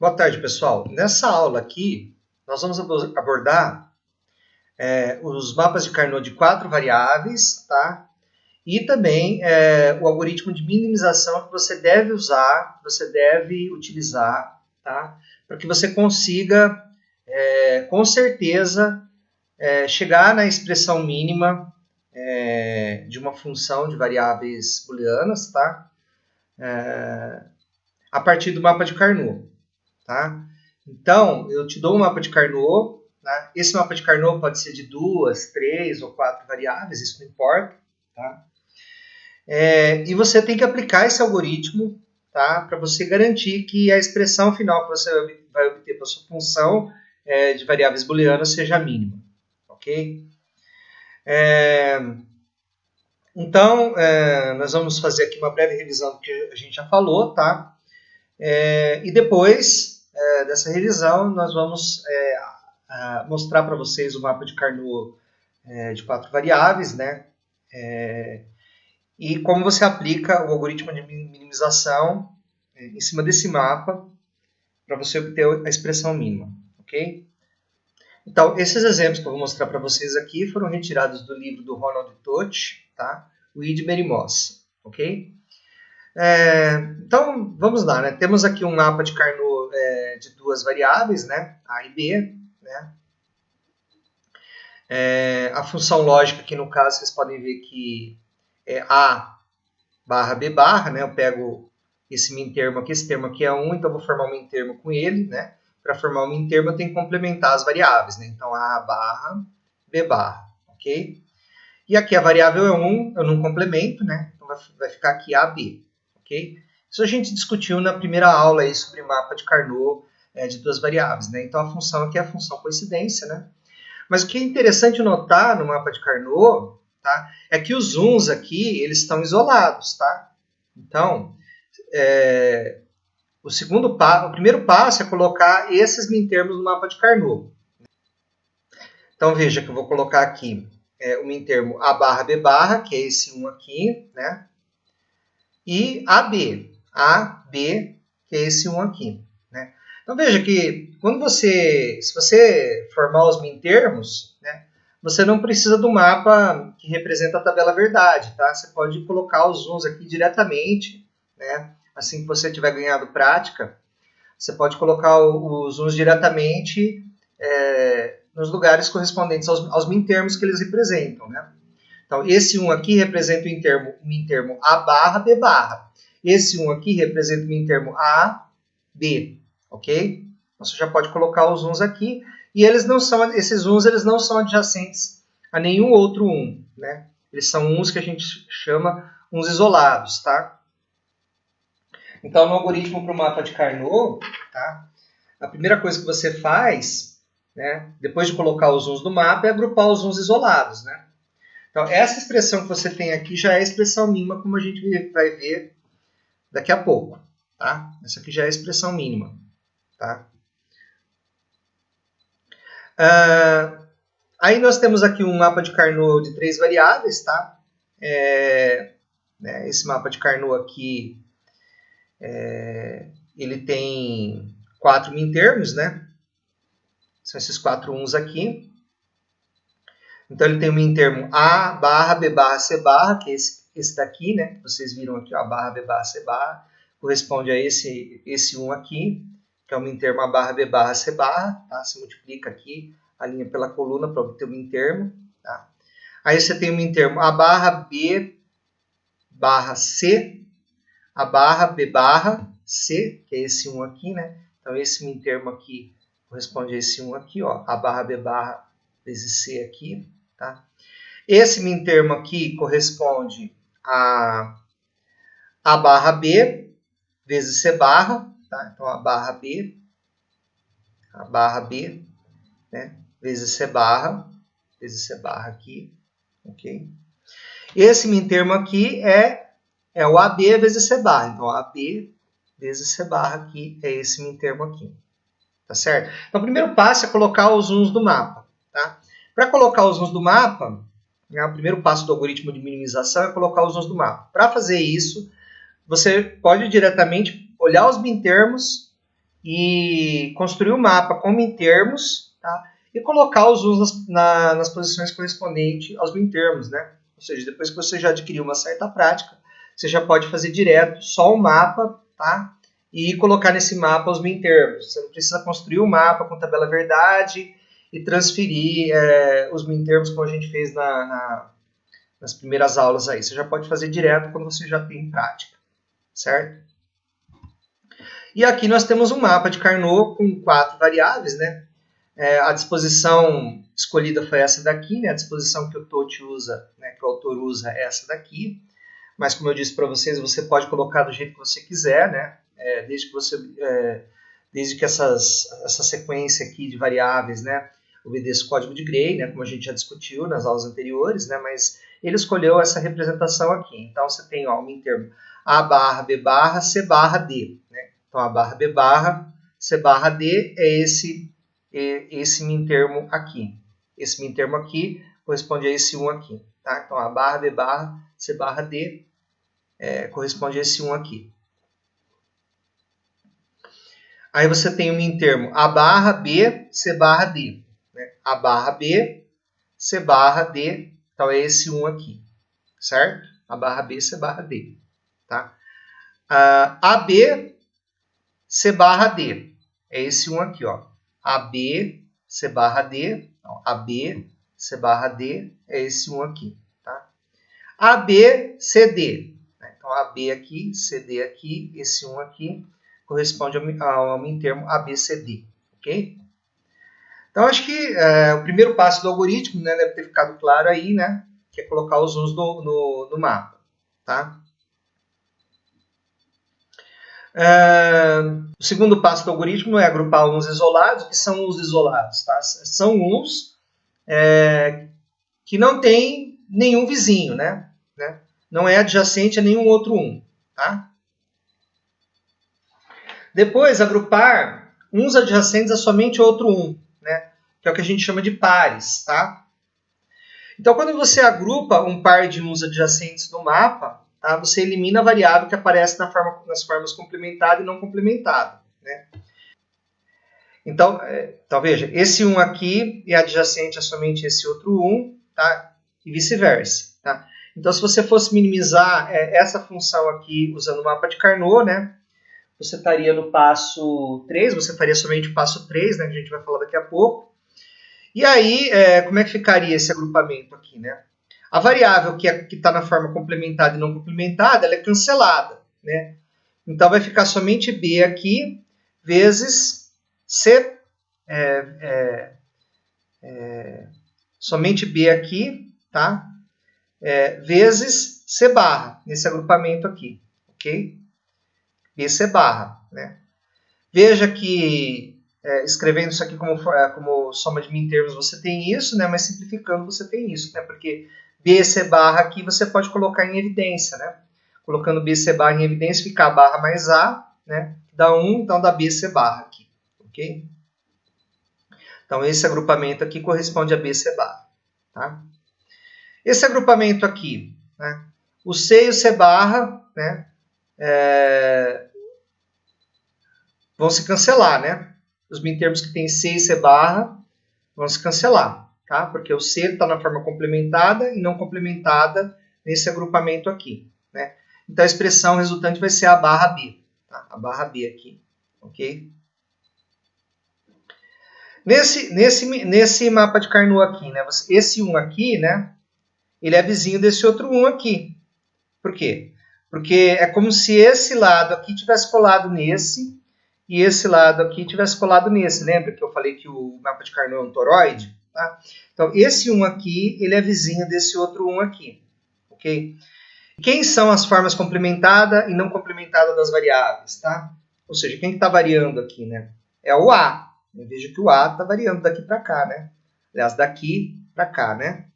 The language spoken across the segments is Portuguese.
Boa tarde, pessoal. Nessa aula aqui, nós vamos abordar os mapas de Carnot de 4 variáveis, tá? E também o algoritmo de minimização que você deve usar, que você deve utilizar, tá? Para que você consiga, com certeza, chegar na expressão mínima de uma função de variáveis booleanas, tá? A partir do mapa de Carnot. Tá? Então, eu te dou um mapa de Carnot. Tá? Esse mapa de Carnot pode ser de 2, 3 ou 4 variáveis, isso não importa. Tá? E você tem que aplicar esse algoritmo, tá? Para você garantir que a expressão final que você vai obter para a sua função de variáveis booleanas seja a mínima. Ok? Então, nós vamos fazer aqui uma breve revisão do que a gente já falou. Tá? E depois dessa revisão, nós vamos mostrar para vocês o mapa de Carnot de 4 variáveis, né? E como você aplica o algoritmo de minimização em cima desse mapa para você obter a expressão mínima, ok? Então, esses exemplos que eu vou mostrar para vocês aqui foram retirados do livro do Ronald Toth, tá? O I de Mary Moss, ok? Então, vamos lá, né? Temos aqui um mapa de Carnot de 2 variáveis, né? A e B, né? A função lógica aqui, no caso, vocês podem ver que é A barra B barra, né? Eu pego esse min termo aqui, esse termo aqui é 1, então eu vou formar um min termo com ele, né? Para formar um min termo, eu tenho que complementar as variáveis, né? Então, A barra B barra, ok? E aqui a variável é 1, eu não complemento, né? Então, vai ficar aqui AB. Okay? Isso a gente discutiu na primeira aula aí sobre mapa de Carnot de 2 variáveis. Né? Então, a função aqui é a função coincidência. Né? Mas o que é interessante notar no mapa de Carnot, tá, é que os uns aqui eles estão isolados. Tá? Então, o primeiro passo é colocar esses min-termos no mapa de Carnot. Então, veja que eu vou colocar aqui o min-termo A barra B barra, que é esse 1 aqui, né? E AB, que é esse 1 aqui. Né? Então veja que se você formar os min-termos, né, você não precisa do mapa que representa a tabela verdade. Tá? Você pode colocar os uns aqui diretamente, né? Assim que você tiver ganhado prática, você pode colocar os uns diretamente nos lugares correspondentes aos min-termos que eles representam. Né? Então, esse 1 aqui representa o min-termo A barra B barra. Esse 1 aqui representa o min-termo A, B. Ok? Então, você já pode colocar os uns aqui. E esses uns eles não são adjacentes a nenhum outro 1. Né? Eles são uns que a gente chama uns isolados. Tá? Então, no algoritmo para o mapa de Carnot, tá? A primeira coisa que você faz, né, depois de colocar os uns no mapa, é agrupar os uns isolados. Né? Então, essa expressão que você tem aqui já é a expressão mínima, como a gente vai ver daqui a pouco. Tá? Essa aqui já é a expressão mínima. Tá? Aí nós temos aqui um mapa de Carnot de 3 variáveis. Tá? Esse mapa de Carnot aqui, ele tem 4 min-termos, né? São esses 4 uns aqui. Então, ele tem o min-termo A barra B barra C barra, que é esse daqui, né? Vocês viram aqui, ó, A barra B barra C barra, corresponde a esse 1 aqui, que é o min-termo A barra B barra C barra. Tá? Você multiplica aqui a linha pela coluna para obter o min-termo. Tá? Aí você tem o min-termo A barra B barra C, A barra B barra C, que é esse 1 aqui, né? Então, esse min-termo aqui corresponde a esse 1 aqui, ó, A barra B barra vezes C aqui. Tá? Esse min-termo aqui corresponde a barra B vezes C barra. Tá? Então, a barra B, né, vezes C barra aqui. Okay? Esse min-termo aqui é o AB vezes C barra. Então, AB vezes C barra aqui é esse min-termo aqui. Tá certo? Então, o primeiro passo é colocar os uns do mapa. Tá? Para colocar os uns do mapa, né, o primeiro passo do algoritmo de minimização é colocar os uns do mapa. Para fazer isso, você pode diretamente olhar os min-termos e construir o mapa com mintermos, tá? E colocar os uns nas posições correspondentes aos mintermos, né? Ou seja, depois que você já adquiriu uma certa prática, você já pode fazer direto só o mapa, tá? E colocar nesse mapa os mintermos. Você não precisa construir o mapa com tabela verdade e transferir os mintermos como a gente fez nas primeiras aulas aí. Você já pode fazer direto quando você já tem prática, certo? E aqui nós temos um mapa de Carnot com 4 variáveis, né? A disposição escolhida foi essa daqui, né? A disposição que o Toth usa, né? Que o autor usa é essa daqui. Mas como eu disse para vocês, você pode colocar do jeito que você quiser, né? Desde que essa sequência aqui de variáveis, né? Obedeça o código de Gray, né? Como a gente já discutiu nas aulas anteriores, né? Mas ele escolheu essa representação aqui. Então você tem o mintermo A barra B barra C barra D, né? Então, A barra B barra C barra D é esse mintermo aqui. Esse mintermo aqui corresponde a esse 1 aqui. Tá? Então, A barra B barra C barra D corresponde a esse 1 aqui. Aí você tem o mintermo A barra B C barra D. Né? A barra B C barra D. Então, é esse 1 aqui. Certo? A barra B C barra D. Tá? AB C barra D. É esse 1 aqui, ó. AB, C barra D. Então, AB, C barra D é esse 1 aqui. Tá? AB, CD. Então, AB aqui, CD aqui, esse 1 aqui, corresponde ao mintermo ABCD. Ok? Então, acho que o primeiro passo do algoritmo, né, deve ter ficado claro aí, né? Que é colocar os uns no mapa. Tá? O segundo passo do algoritmo é agrupar uns isolados. O que são uns isolados? Tá? São uns que não tem nenhum vizinho, né? Não é adjacente a nenhum outro 1. Tá? Depois, agrupar uns adjacentes a somente outro 1, né? Que é o que a gente chama de pares. Tá? Então, quando você agrupa um par de uns adjacentes no mapa, tá? Você elimina a variável que aparece nas formas complementada e não complementada. Né? Então, veja, esse 1 aqui é adjacente a somente esse outro 1, tá? E vice-versa. Tá? Então, se você fosse minimizar essa função aqui usando o mapa de Carnot, né? Você estaria no passo 3, você faria somente o passo 3, né? Que a gente vai falar daqui a pouco. E aí, como é que ficaria esse agrupamento aqui, né? A variável que está na forma complementada e não complementada, ela é cancelada, né? Então, vai ficar somente B aqui, vezes C, somente B aqui, tá? Vezes C barra, nesse agrupamento aqui, ok? BC barra, né? Veja que, escrevendo isso aqui como soma de mintermos, você tem isso, né? Mas simplificando, você tem isso, né? Porque BC barra aqui você pode colocar em evidência, né? Colocando BC barra em evidência, fica A barra mais A, né? Dá 1, então dá BC barra aqui, ok? Então, esse agrupamento aqui corresponde a BC barra, tá? Esse agrupamento aqui, né? O C e o C barra, né? Vão se cancelar, né? Os mintermos que tem C e C barra vão se cancelar, tá? Porque o C está na forma complementada e não complementada nesse agrupamento aqui, né? Então, a expressão resultante vai ser A barra B, tá? A barra B aqui, ok? Nesse mapa de Carnot aqui, né? Esse 1 aqui, né? Ele é vizinho desse outro 1 aqui. Por quê? Porque é como se esse lado aqui tivesse colado nesse e esse lado aqui tivesse colado nesse. Lembra que eu falei que o mapa de Carnot é um toroide? Tá? Então, esse 1 aqui, ele é vizinho desse outro 1 aqui. Ok? Quem são as formas complementada e não complementada das variáveis? Tá? Ou seja, quem está variando aqui, né? É o A. Eu vejo que o A está variando daqui para cá, né? Aliás, daqui para cá, né?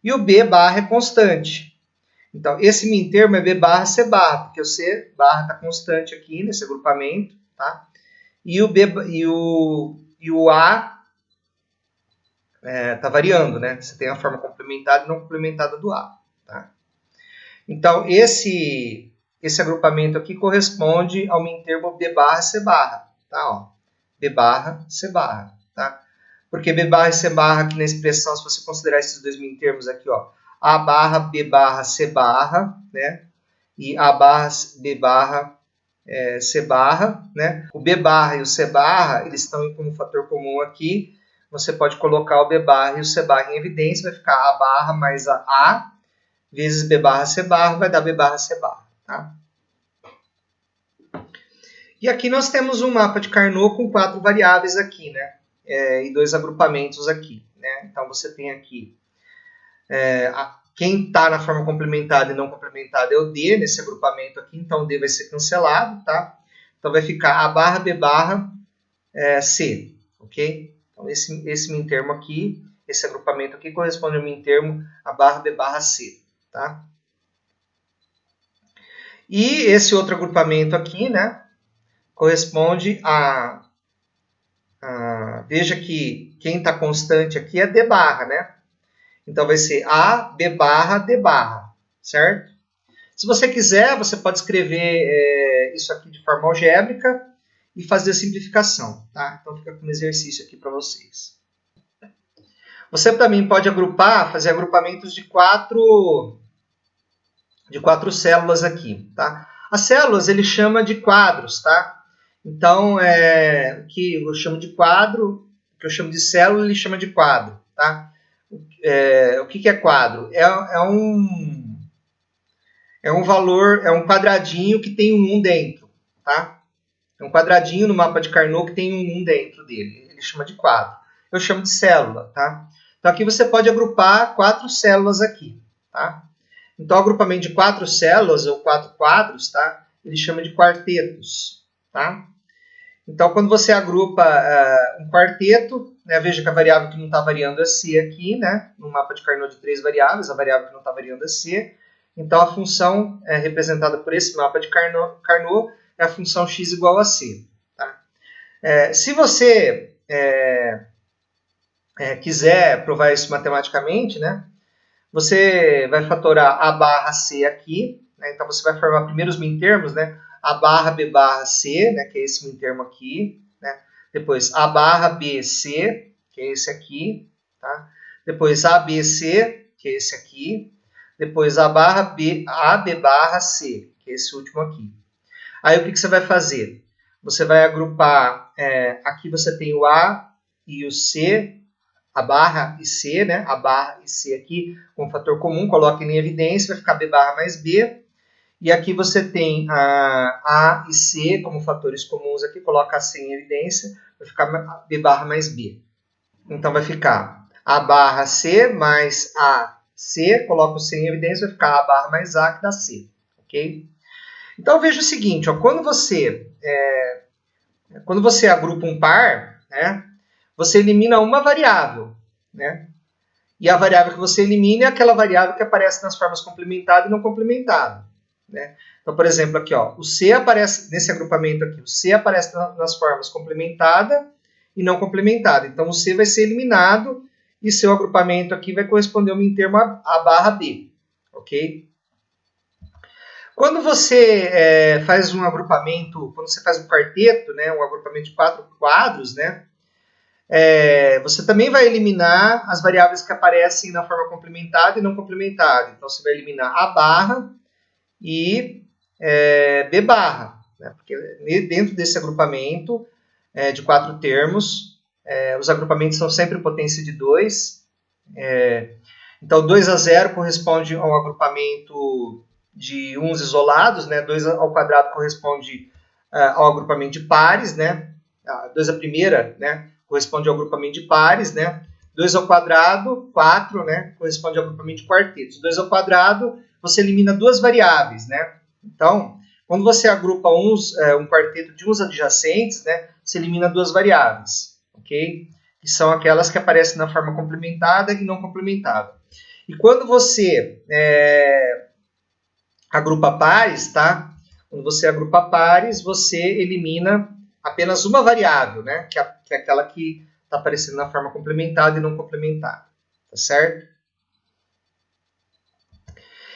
E o B barra é constante. Então, esse mintermo é B barra C barra, porque o C barra está constante aqui nesse agrupamento, tá? E o A está variando, né? Você tem a forma complementada e não complementada do A, tá? Então, esse agrupamento aqui corresponde ao mintermo B barra C barra, tá? Ó, B barra, C barra, tá? Porque B barra e C barra aqui na expressão, se você considerar esses dois mintermos aqui, ó, A barra, B barra, C barra, né? E A barra, B barra, C barra, né? O B barra e o C barra, eles estão como fator comum aqui. Você pode colocar o B barra e o C barra em evidência, vai ficar A barra mais A vezes B barra C barra, vai dar B barra C barra, tá? E aqui nós temos um mapa de Carnot com 4 variáveis aqui, né? E 2 agrupamentos aqui, né? Então você tem aqui quem está na forma complementada e não complementada é o D nesse agrupamento aqui, então o D vai ser cancelado, tá? Então vai ficar A barra, B barra, C, ok? Então esse mintermo aqui, esse agrupamento aqui corresponde ao mintermo A barra, B barra, C, tá? E esse outro agrupamento aqui, né, corresponde veja que quem está constante aqui é D barra, né? Então vai ser A, B barra, D barra, certo? Se você quiser, você pode escrever isso aqui de forma algébrica e fazer a simplificação, tá? Então fica como exercício aqui para vocês. Você também pode agrupar, fazer agrupamentos de quatro células aqui, tá? As células ele chama de quadros, tá? Então, o que eu chamo de quadro, o que eu chamo de célula, ele chama de quadro, tá? O que é quadro? É um valor, é um quadradinho que tem um 1 dentro, tá? É um quadradinho no mapa de Carnot que tem um 1 dentro dele. Ele chama de quadro. Eu chamo de célula, tá? Então aqui você pode agrupar 4 células aqui, tá? Então o agrupamento de 4 células ou 4 quadros, tá? Ele chama de quartetos, tá? Então quando você agrupa um quarteto, né, veja que a variável que não está variando é C aqui, né? No mapa de Carnot de 3 variáveis, a variável que não está variando é C. Então a função representada por esse mapa de Carnot é a função x igual a C. Tá? Se você quiser provar isso matematicamente, né, você vai fatorar A barra C aqui, né, então você vai formar primeiro os mintermos, né, A barra B barra C, né, que é esse mintermo aqui, né, depois A barra B C, que é esse aqui, tá? Depois A B C, que é esse aqui, depois A barra B, A B barra C, que é esse último aqui. Aí o que você vai fazer? Você vai agrupar, aqui você tem o A e o C, A barra e C, né? A barra e C aqui com fator comum, coloca ele em evidência, vai ficar B barra mais B. E aqui você tem A e C como fatores comuns aqui, coloca C em evidência, vai ficar B barra mais B. Então vai ficar A barra C mais A C, coloca o C em evidência, vai ficar A barra mais A que dá C, ok? Então veja o seguinte, ó, quando você agrupa um par, né, você elimina uma variável, né? E a variável que você elimina é aquela variável que aparece nas formas complementada e não complementada, né? Então, por exemplo, aqui, ó, o C aparece nesse agrupamento aqui, o C aparece nas formas complementada e não complementada. Então, o C vai ser eliminado e seu agrupamento aqui vai corresponder ao mintermo A barra B, ok? Quando você faz um agrupamento, quando você faz um quarteto, né, um agrupamento de 4 quadros, né, você também vai eliminar as variáveis que aparecem na forma complementada e não complementada. Então, você vai eliminar A barra e B barra, né, porque dentro desse agrupamento de 4 termos, os agrupamentos são sempre potência de 2. Então, 2 a 0 corresponde a um agrupamento de uns isolados, né? 2 ao quadrado corresponde ao agrupamento de pares, né? 2 à primeira, né, corresponde ao agrupamento de pares, né? 2 ao quadrado, 4, né, corresponde ao agrupamento de quartetos. 2 ao quadrado, você elimina duas variáveis, né? Então, quando você agrupa um quarteto de uns adjacentes, né, você elimina duas variáveis, ok? Que são aquelas que aparecem na forma complementada e não complementada. E quando você agrupa pares, tá? Quando você agrupa pares, você elimina apenas uma variável, né? Que é aquela que está aparecendo na forma complementada e não complementada, tá certo?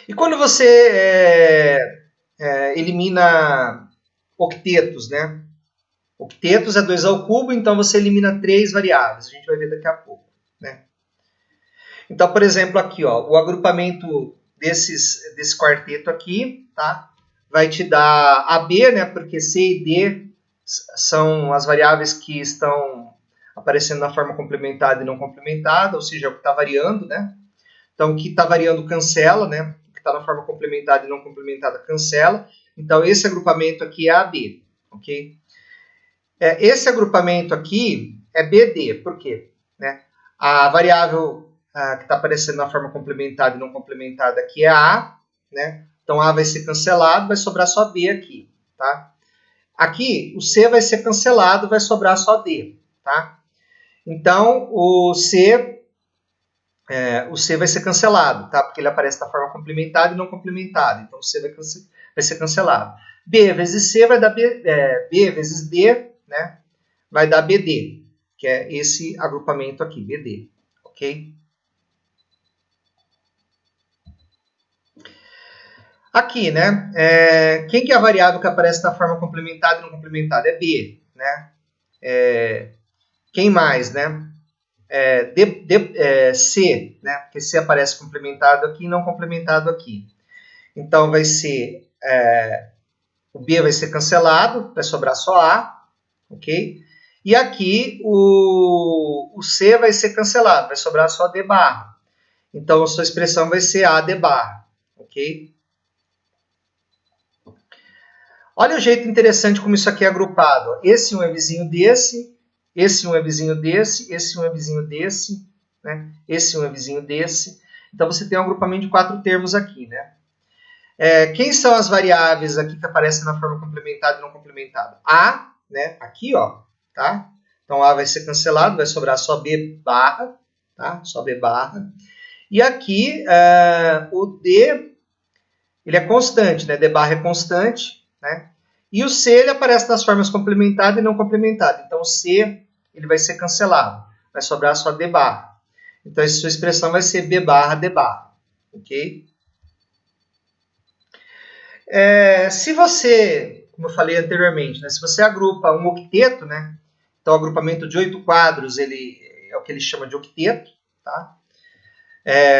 E quando você elimina octetos, né? Octetos é 2 ao cubo, então você elimina 3 variáveis. A gente vai ver daqui a pouco, né? Então, por exemplo, aqui, ó, o agrupamento desse quarteto aqui, tá? Vai te dar AB, né? Porque C e D são as variáveis que estão aparecendo na forma complementada e não complementada, ou seja, é o que está variando, né? Então, o que está variando cancela, né? O que está na forma complementada e não complementada cancela. Então, esse agrupamento aqui é AB, ok? Esse agrupamento aqui é BD, por quê? Né? A variável que está aparecendo na forma complementada e não complementada aqui é A, né? Então, A vai ser cancelado, vai sobrar só B aqui, tá? Aqui, o C vai ser cancelado, vai sobrar só D, tá? Então, o C vai ser cancelado, tá? Porque ele aparece na forma complementada e não complementada. Então, o C vai ser cancelado. B vezes C vai dar B vezes D, né? Vai dar BD, que é esse agrupamento aqui, BD, ok? Aqui, né? Quem que é a variável que aparece na forma complementada e não complementada? É B, né? Quem mais, né? C, né? Porque C aparece complementado aqui e não complementado aqui. Então, vai ser... o B vai ser cancelado, vai sobrar só A, ok? E aqui o C vai ser cancelado, vai sobrar só D barra. Então, a sua expressão vai ser AD barra, ok? Olha o jeito interessante como isso aqui é agrupado. Esse um é vizinho desse, esse um é vizinho desse, esse um é vizinho desse, né? Esse um é vizinho desse. Então, você tem um agrupamento de 4 termos aqui, né? Quem são as variáveis aqui que aparecem na forma complementada e não complementada? A, né? Aqui, ó, tá? Então, A vai ser cancelado, vai sobrar só B barra, tá? Só B barra. E aqui, o D, ele é constante, né? D barra é constante, né? E o C, ele aparece nas formas complementada e não complementada. Então, o C, ele vai ser cancelado. Vai sobrar só D barra. Então, essa sua expressão vai ser B barra, D barra, ok? Se você, como eu falei anteriormente, né, se você agrupa um octeto, né, então o agrupamento de 8 quadros ele é o que ele chama de octeto, tá?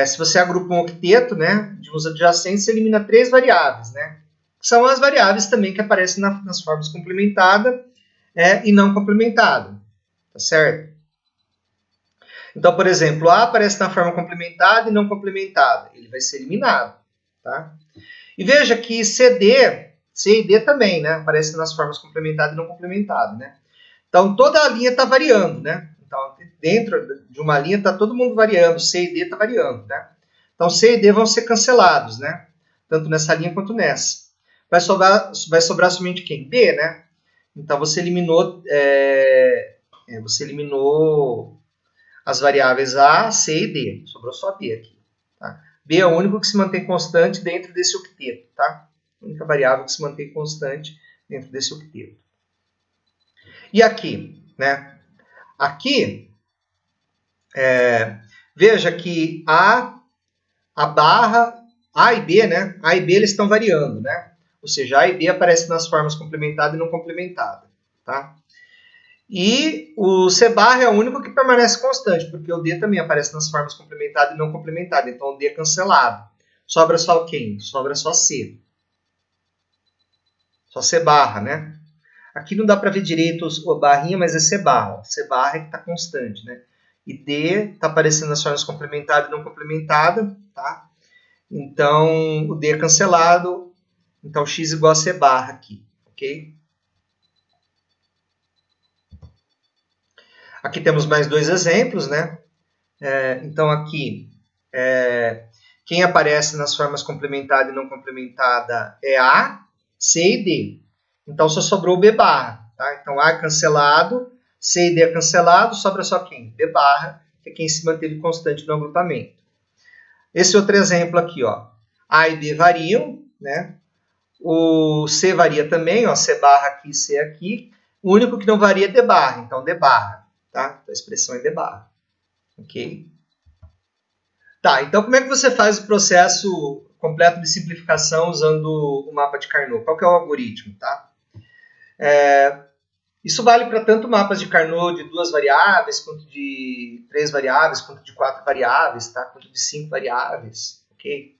Se você agrupa um octeto, né, de uns adjacentes, você elimina 3 variáveis, né? São as variáveis também que aparecem nas formas complementada e não complementada, tá certo? Então, por exemplo, A aparece na forma complementada e não complementada, ele vai ser eliminado, tá? E veja que C e D também, né? Aparecem nas formas complementada e não complementada, né? Então, toda a linha está variando, né? Então, dentro de uma linha está todo mundo variando, C e D está variando, né? Então, C e D vão ser cancelados, né? Tanto nessa linha quanto nessa. Vai sobrar somente quem? D, né? Então, você eliminou as variáveis A, C e D. Sobrou só D aqui, tá? B é o único que se mantém constante dentro desse octeto, tá? A única variável que se mantém constante dentro desse octeto. E aqui, né? Aqui, veja que a barra, A e B, né? A e B eles estão variando, né? Ou seja, A e B aparecem nas formas complementada e não complementada, tá? E o C barra é o único que permanece constante, porque o D também aparece nas formas complementada e não complementada. Então, o D é cancelado. Sobra só quem? Sobra só C. Só C barra, né? Aqui não dá para ver direito o barrinha, mas é C barra. C barra é que está constante, né? E D está aparecendo nas formas complementada e não complementada, tá? Então, o D é cancelado. Então, X igual a C barra aqui, ok? Aqui temos mais 2 exemplos, né? Então, aqui, quem aparece nas formas complementada e não complementada é A, C e D. Então, só sobrou o B barra. Tá? Então, A é cancelado, C e D é cancelado, sobra só quem? B barra, que é quem se manteve constante no agrupamento. Esse outro exemplo aqui, ó. A e B variam, né? O C varia também, ó, C barra aqui, C aqui. O único que não varia é D barra, então D barra. Tá? A expressão é D barra. Ok? Tá, então como é que você faz o processo completo de simplificação usando o mapa de Carnot? Qual que é o algoritmo, tá? Isso vale para tanto mapas de Carnot de 2 variáveis, quanto de 3 variáveis, quanto de 4 variáveis, tá? Quanto de 5 variáveis, ok?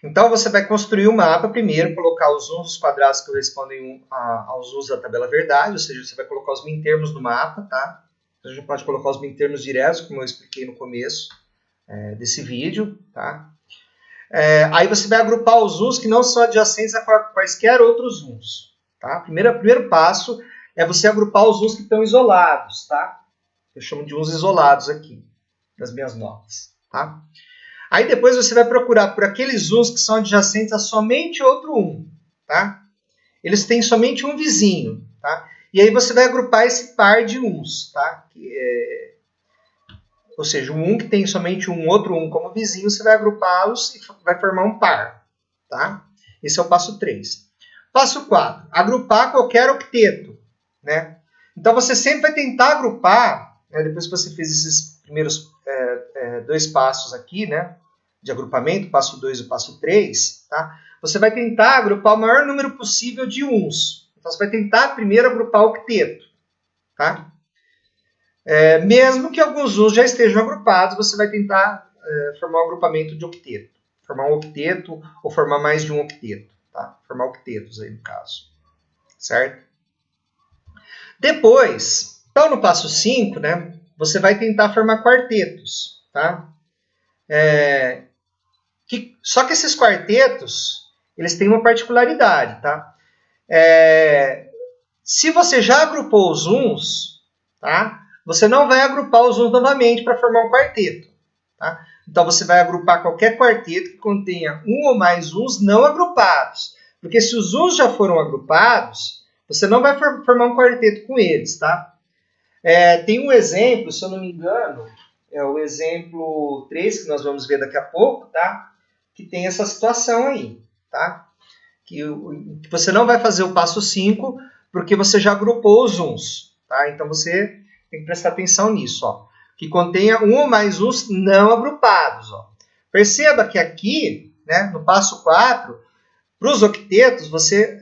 Então, você vai construir o mapa primeiro, colocar os uns dos quadrados que correspondem aos uns da tabela verdade, ou seja, você vai colocar os mintermos no mapa, tá? A gente pode colocar os mintermos diretos, como eu expliquei no começo desse vídeo, tá? Aí você vai agrupar os uns que não são adjacentes a quaisquer outros uns, tá? Primeiro passo é você agrupar os uns que estão isolados, tá? Eu chamo de uns isolados aqui, nas minhas notas, tá? Aí depois você vai procurar por aqueles uns que são adjacentes a somente outro um, tá? Eles têm somente um vizinho, tá? E aí você vai agrupar esse par de uns, tá? Ou seja, um 1 que tem somente um outro 1 como vizinho, você vai agrupá-los e vai formar um par, tá? Esse é o passo 3. Passo 4, agrupar qualquer octeto, né? Então você sempre vai tentar agrupar, né, depois que você fez esses primeiros 2 passos aqui, né, de agrupamento, passo 2 e passo 3, tá? Você vai tentar agrupar o maior número possível de uns. Então você vai tentar primeiro agrupar o octeto, tá? Mesmo que alguns uns já estejam agrupados, você vai tentar formar um agrupamento de octeto. Formar um octeto ou formar mais de um octeto, tá? Formar octetos aí no caso, certo? Depois, então no passo 5, né, você vai tentar formar quartetos, tá? Só que esses quartetos, eles têm uma particularidade, tá? Se você já agrupou os uns, tá? Você não vai agrupar os uns novamente para formar um quarteto, tá? Então você vai agrupar qualquer quarteto que contenha um ou mais uns não agrupados. Porque se os uns já foram agrupados, você não vai formar um quarteto com eles, tá? Tem um exemplo, se eu não me engano, é o exemplo 3, que nós vamos ver daqui a pouco, tá? Que tem essa situação aí, tá? Que você não vai fazer o passo 5 porque você já agrupou os uns, tá? Então você tem que prestar atenção nisso, ó. Que contenha um ou mais uns não agrupados, ó. Perceba que aqui, né, no passo 4, para os octetos, você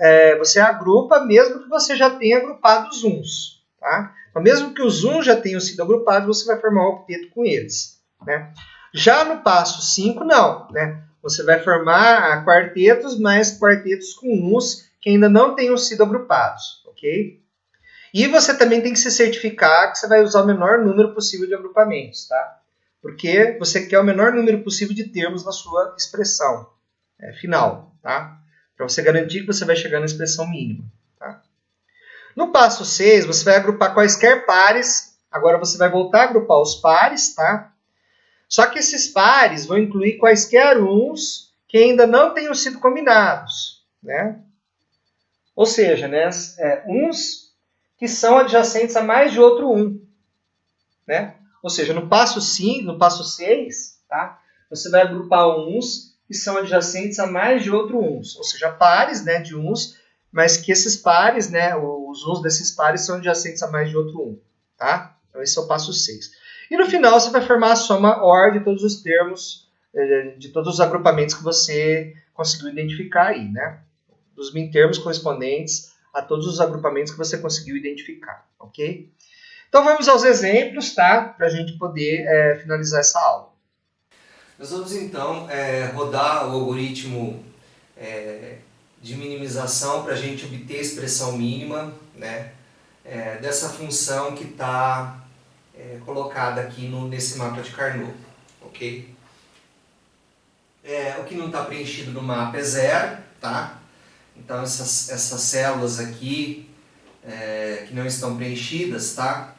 agrupa mesmo que você já tenha agrupado os uns, tá? Então, mesmo que os uns já tenham sido agrupados, você vai formar um octeto com eles, né? Já no passo 5, não, né? Você vai formar quartetos, mas quartetos com uns que ainda não tenham sido agrupados, ok? E você também tem que se certificar que você vai usar o menor número possível de agrupamentos, tá? Porque você quer o menor número possível de termos na sua expressão final, tá? Para você garantir que você vai chegar na expressão mínima, tá? No passo 6, você vai agrupar quaisquer pares. Agora você vai voltar a agrupar os pares, tá? Só que esses pares vão incluir quaisquer uns que ainda não tenham sido combinados, né? Ou seja, né, uns que são adjacentes a mais de outro um, né? Ou seja, no passo 5, no passo 6, tá? Você vai agrupar uns que são adjacentes a mais de outro uns, ou seja, pares, né, de uns, mas que esses pares, né, os uns desses pares são adjacentes a mais de outro um, tá? Então esse é o passo 6. E no final você vai formar a soma OR de todos os termos, de todos os agrupamentos que você conseguiu identificar aí, né? Dos mintermos correspondentes a todos os agrupamentos que você conseguiu identificar, ok? Então vamos aos exemplos, tá? Para a gente poder finalizar essa aula. Nós vamos então rodar o algoritmo de minimização para a gente obter a expressão mínima, né? Dessa função que está colocada aqui nesse mapa de Carnot, ok? O que não está preenchido no mapa é 0, tá? Então essas células aqui que não estão preenchidas, tá?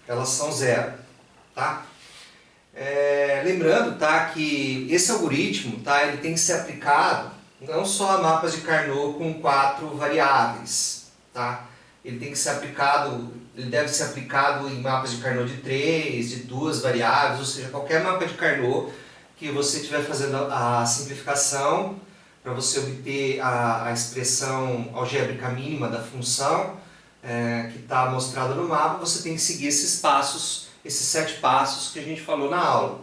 Elas são 0, tá? Lembrando, tá, que esse algoritmo, tá, ele tem que ser aplicado não só a mapas de Carnot com 4 variáveis, tá? Ele tem que ser aplicado, ele deve ser aplicado em mapas de Carnot de 3, de 2 variáveis, ou seja, qualquer mapa de Carnot que você estiver fazendo a simplificação para você obter a expressão algébrica mínima da função que está mostrada no mapa, você tem que seguir esses passos, esses 7 passos que a gente falou na aula.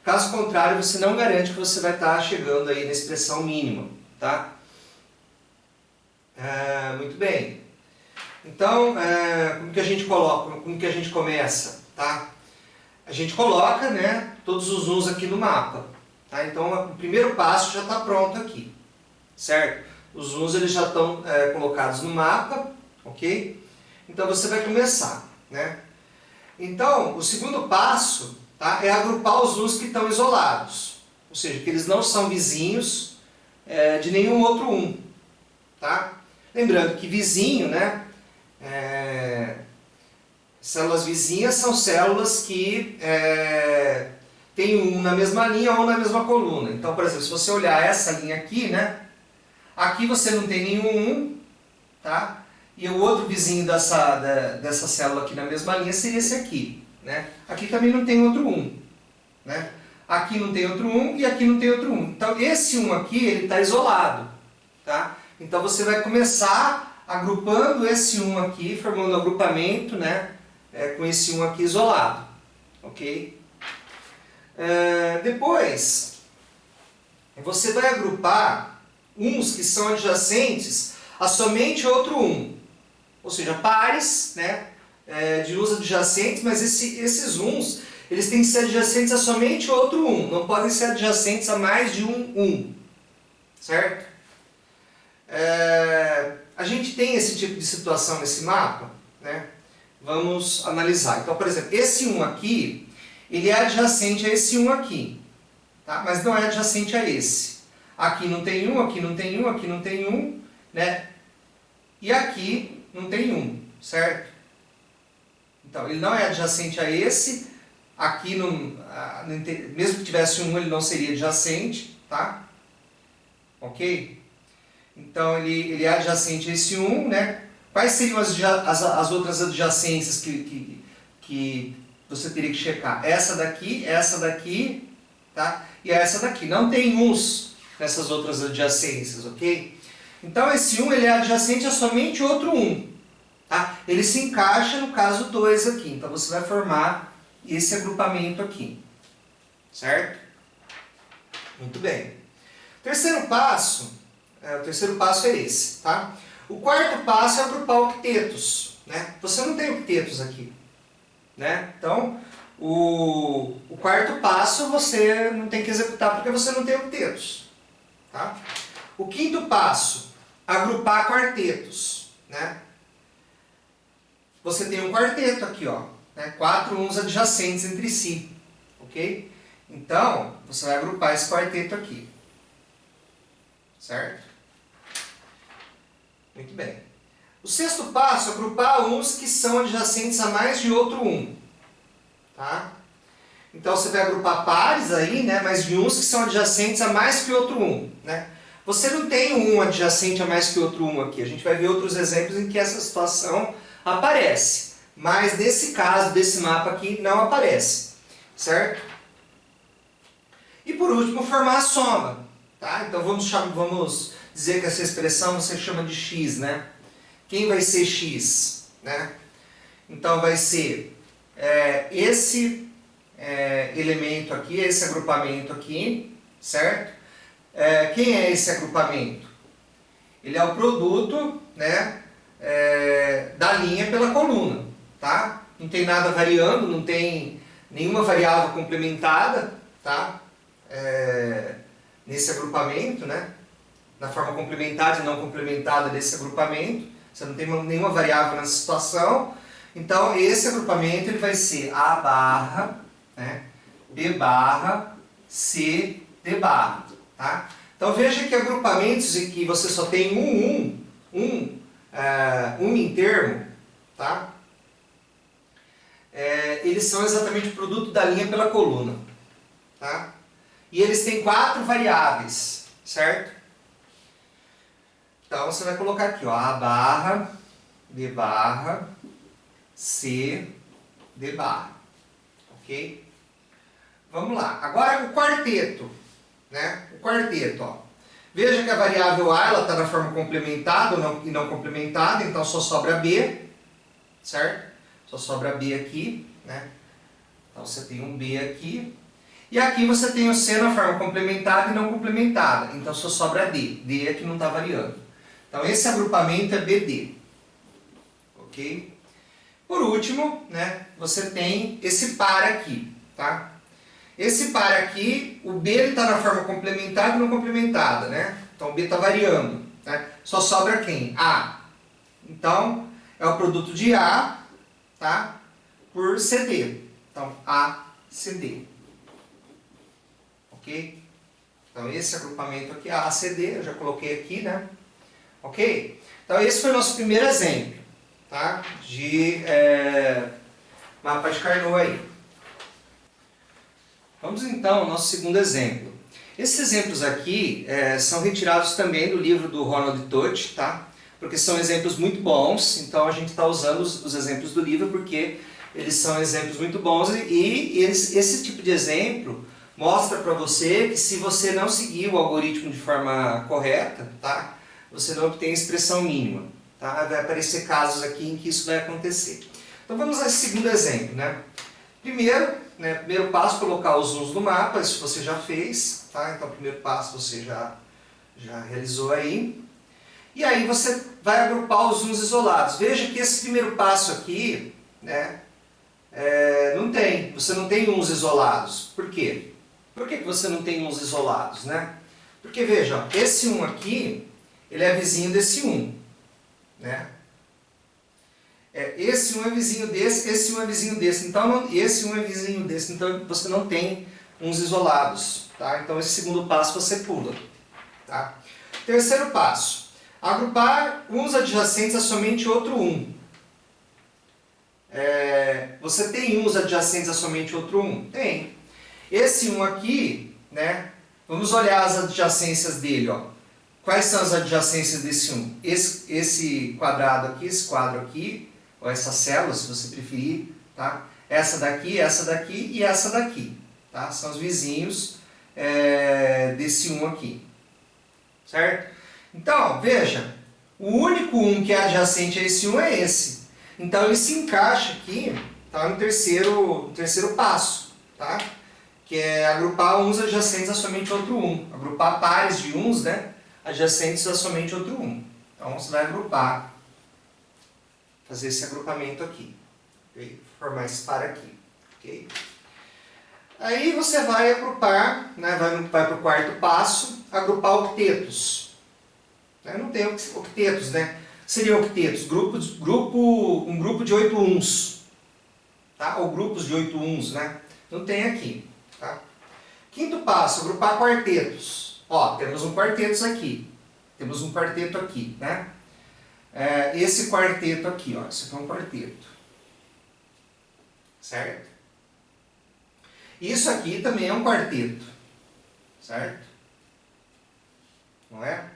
Caso contrário, você não garante que você vai estar chegando aí na expressão mínima, tá? Muito bem. Então, como que a gente coloca, como que a gente começa, tá? A gente coloca, né, todos os uns aqui no mapa, tá? Então, o primeiro passo já está pronto aqui, certo? Os uns eles já estão colocados no mapa, ok? Então, você vai começar, né? Então, o segundo passo, tá, é agrupar os uns que estão isolados, ou seja, que eles não são vizinhos de nenhum outro um, tá? Lembrando que vizinho, né? Células vizinhas são células que tem um na mesma linha ou na mesma coluna. Então, por exemplo, se você olhar essa linha aqui, né? Aqui você não tem nenhum 1, tá? E o outro vizinho dessa célula aqui na mesma linha seria esse aqui, né? Aqui também não tem outro 1, né? Aqui não tem outro 1 e aqui não tem outro 1. Então, esse 1 aqui, ele está isolado, tá? Então, você vai começar agrupando esse 1 aqui, formando um agrupamento, né? Com esse 1 aqui isolado, ok? Depois, você vai agrupar uns que são adjacentes a somente outro 1. Ou seja, pares, né? De uns adjacentes, mas esses uns, eles têm que ser adjacentes a somente outro 1. Não podem ser adjacentes a mais de um 1. Certo? A gente tem esse tipo de situação nesse mapa, né? Vamos analisar. Então, por exemplo, esse 1 aqui, ele é adjacente a esse 1 aqui, tá? Mas não é adjacente a esse. Aqui não tem 1, aqui não tem 1, aqui não tem 1, né? E aqui não tem 1, certo? Então, ele não é adjacente a esse. Aqui, mesmo que tivesse 1, ele não seria adjacente, tá? Ok? Então, ele é adjacente a esse 1, né? Quais seriam as outras adjacências que você teria que checar? Essa daqui, tá? E essa daqui. Não tem uns nessas outras adjacências, ok? Então, esse 1 ele é adjacente a somente outro 1. Tá? Ele se encaixa no caso 2 aqui. Então, você vai formar esse agrupamento aqui. Certo? Muito bem. O terceiro passo é esse, tá? O quarto passo é agrupar octetos, né? Você não tem octetos aqui, né? Então, o quarto passo você não tem que executar porque você não tem octetos, tá? O quinto passo, agrupar quartetos, né? Você tem um quarteto aqui, ó, né? 4 uns adjacentes entre si, ok? Então, você vai agrupar esse quarteto aqui, certo? Muito bem. O sexto passo é agrupar uns que são adjacentes a mais de outro 1. Tá? Então você vai agrupar pares aí, né? Mas de uns que são adjacentes a mais que outro 1. Né? Você não tem um adjacente a mais que outro 1 aqui. A gente vai ver outros exemplos em que essa situação aparece. Mas nesse caso, desse mapa aqui, não aparece. Certo? E por último, formar a soma. Tá? Então vamos dizer que essa expressão você chama de x, né? Quem vai ser x? Né? Então vai ser esse elemento aqui, esse agrupamento aqui, certo? Quem é esse agrupamento? Ele é o produto, né, da linha pela coluna, tá? Não tem nada variando, não tem nenhuma variável complementada, tá? Nesse agrupamento, né? Na forma complementada e não complementada desse agrupamento. Você não tem nenhuma variável nessa situação. Então, esse agrupamento ele vai ser A barra, né, B barra, C, D barra. Tá? Então, veja que agrupamentos em que você só tem um em termo, tá? Eles são exatamente o produto da linha pela coluna. Tá? E eles têm 4 variáveis, certo? Então, você vai colocar aqui, ó, A barra, B barra, C, D barra. Ok? Vamos lá. Agora, o quarteto. Né? O quarteto, ó. Veja que a variável A está na forma complementada e não complementada, então só sobra B, certo? Só sobra B aqui, né? Então, você tem um B aqui. E aqui você tem o C na forma complementada e não complementada, então só sobra D. D é que não está variando. Então, esse agrupamento é BD. ok? Por último, né, você tem esse par aqui, tá? Esse par aqui, o B está na forma complementada e não complementada, né? Então o B está variando, né? Só sobra quem? A. Então, é o produto de A, tá? Por CD. Então, A, CD. Ok? Então, esse agrupamento aqui, A, CD, eu já coloquei aqui, né? Ok? Então, esse foi o nosso primeiro exemplo, tá? De mapa de Carnot aí. Vamos então ao nosso segundo exemplo. Esses exemplos aqui são retirados também do livro do Ronald Todt, tá? Porque são exemplos muito bons, então a gente está usando os exemplos do livro porque eles são exemplos muito bons e esse tipo de exemplo mostra para você que se você não seguir o algoritmo de forma correta, tá? Você não obtém expressão mínima, tá? Vai aparecer casos aqui em que isso vai acontecer. Então vamos ao segundo exemplo, né? Primeiro passo, colocar os uns no mapa, isso você já fez, tá? Então, o primeiro passo você já realizou aí. E aí você vai agrupar os uns isolados. Veja que esse primeiro passo aqui, né, você não tem uns isolados. Por quê? Por que você não tem uns isolados, né? Porque, veja, esse 1 aqui, ele é vizinho desse 1, né? Esse 1 é vizinho desse, esse 1 é vizinho desse, então esse 1 é vizinho desse, então você não tem uns isolados, tá? Então esse segundo passo você pula, tá? Terceiro passo, agrupar uns adjacentes a somente outro 1. Você tem uns adjacentes a somente outro 1? Tem. Esse 1 aqui, né? Vamos olhar as adjacências dele, ó. Quais são as adjacências desse 1? Esse quadrado aqui, esse quadro aqui, ou essa célula, se você preferir, tá? Essa daqui e essa daqui, tá? São os vizinhos desse 1 aqui, certo? Então, veja, o único 1 que é adjacente a esse 1 é esse. Então, ele se encaixa aqui, tá? No terceiro passo, tá? Que é agrupar uns adjacentes a somente outro 1. Agrupar pares de uns, né? Adjacentes a somente outro 1. Então, você vai agrupar, fazer esse agrupamento aqui, okay? Formar esse par aqui, ok? Aí você vai agrupar, né? Vai para o quarto passo, agrupar octetos. Não tem octetos, né? Seriam octetos, um grupo de 8 uns, tá? Ou grupos de 8 uns, né? Não tem aqui, tá? Quinto passo, agrupar quartetos. Ó, temos um quarteto aqui, temos um quarteto aqui, né? Esse quarteto aqui, ó, esse aqui é um quarteto, certo? Isso aqui também é um quarteto, certo? Não é?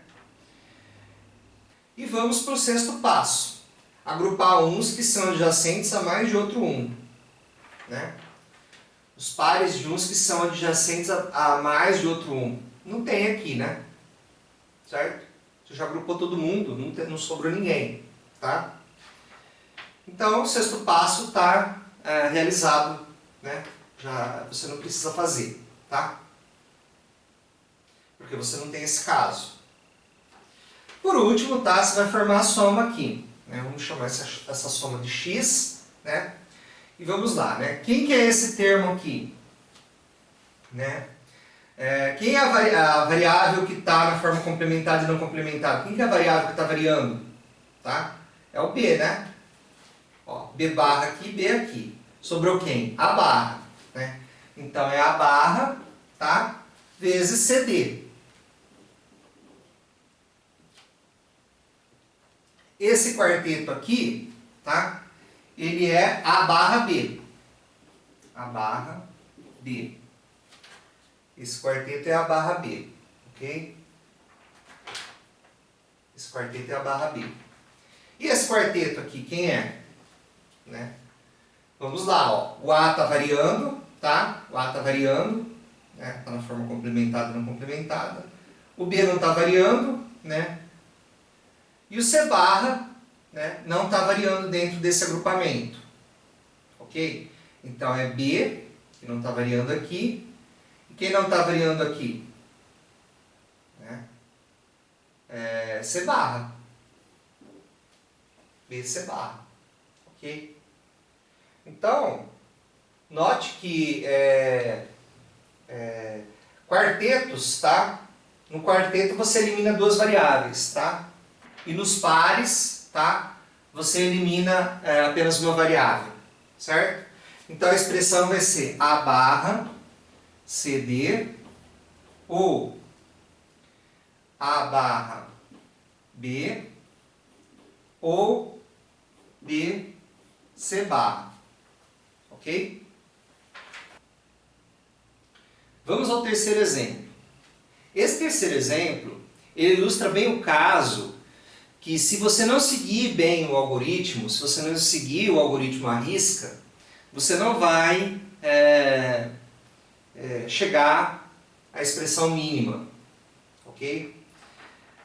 E vamos para o sexto passo, agrupar uns que são adjacentes a mais de outro 1, né? Os pares de uns que são adjacentes a mais de outro 1. Não tem aqui, né? Certo? Você já agrupou todo mundo, não sobrou ninguém, tá? Então, o sexto passo está realizado, né? Você não precisa fazer, tá? Porque você não tem esse caso. Por último, tá? Você vai formar a soma aqui, né? Vamos chamar essa soma de x, né? E vamos lá, né? Quem que é esse termo aqui? Né? Quem é a variável que está na forma complementada e não complementada? Quem que é a variável que está variando? Tá? É o B, né? Ó, B barra aqui, B aqui. Sobrou quem? A barra, né? Então é a barra, tá? Vezes CD. Esse quarteto aqui, tá? Ele é A barra B. A barra B. Esse quarteto é a barra B, ok? Esse quarteto é a barra B. E esse quarteto aqui, quem é? Né? Vamos lá, ó. O A está variando, tá? O A está variando, né? Está na forma complementada e não complementada. O B não está variando, né? E o C barra, né, não está variando dentro desse agrupamento, ok? Então é B, que não está variando aqui. E quem não está variando aqui? Né? C barra. B, C barra. Ok? Então, note que quartetos, tá? No quarteto você elimina duas variáveis, tá? E nos pares, tá? Você elimina apenas uma variável, certo? Então a expressão vai ser A barra CD ou A barra B ou B C barra, ok? Vamos ao terceiro exemplo. Esse terceiro exemplo, ele ilustra bem o caso que se você não seguir bem o algoritmo, se você não seguir o algoritmo à risca, você não vai chegar à expressão mínima, ok?